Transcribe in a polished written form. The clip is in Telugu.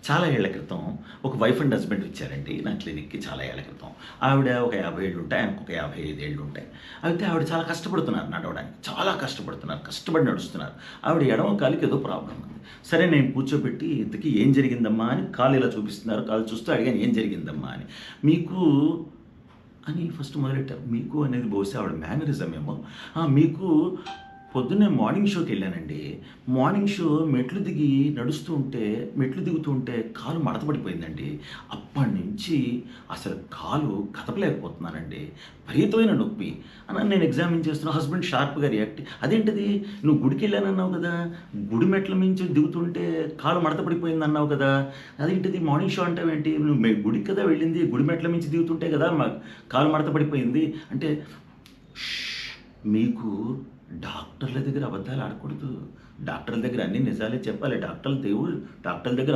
చాలా ఏళ్ల క్రితం ఒక వైఫ్ అండ్ హస్బెండ్ వచ్చారండి నా క్లినిక్‌కి చాలా ఏళ్ల క్రితం. ఆవిడ ఒక 50 ఏళ్ళు ఉంటాయి. ఆయనకు ఒక 55 ఏళ్ళు ఉంటాయి. అయితే ఆవిడ చాలా కష్టపడుతున్నారు నడవడానికి. చాలా కష్టపడుతున్నారు. కష్టపడి నడుస్తున్నారు. ఆవిడ ఎడమ కాలికి ఏదో ప్రాబ్లమ్ ఉంది. సరే నేను కూర్చోబెట్టి ఇంతకీ ఏం జరిగిందమ్మా అని కాలు ఇలా చూపిస్తున్నారు. కాలు చూస్తూ అడిగాను ఏం జరిగిందమ్మా అని. మీకు అని ఫస్ట్ మొదలెట్టారు. మీకు అనేది బహుశా ఆవిడ మేనరిజం ఏమో. మీకు పొద్దున్నే మార్నింగ్ షోకెళ్ళానండి. మార్నింగ్ షో మెట్లు దిగుతూ ఉంటే కాలు మడత పడిపోయిందండి. అప్పటినుంచి అసలు కాలు కదపలేకపోతున్నానండి. విపరీతమైన నొప్పి. అని నేను ఎగ్జామిన్ చేస్తున్నా. హస్బెండ్ షార్ప్‌గా రియాక్ట్ "అదేంటిది నువ్వు గుడికెళ్ళానన్నావు కదా! గుడి మెట్ల మించి దిగుతుంటే కాలు మడత పడిపోయిందన్నావు కదా! అదేంటిది మార్నింగ్ షో అంటావేంటి? నువ్వు గుడికి కదా వెళ్ళింది. గుడి మెట్ల మించి దిగుతుంటే కదా కాలు మడత పడిపోయింది" అంటే మీకు డాక్టర్ల దగ్గర అబద్ధాలు ఆడకూడదు. డాక్టర్ల దగ్గర అన్ని నిజాలే చెప్పాలి. డాక్టర్లు దేవుళ్ళు. డాక్టర్ల దగ్గర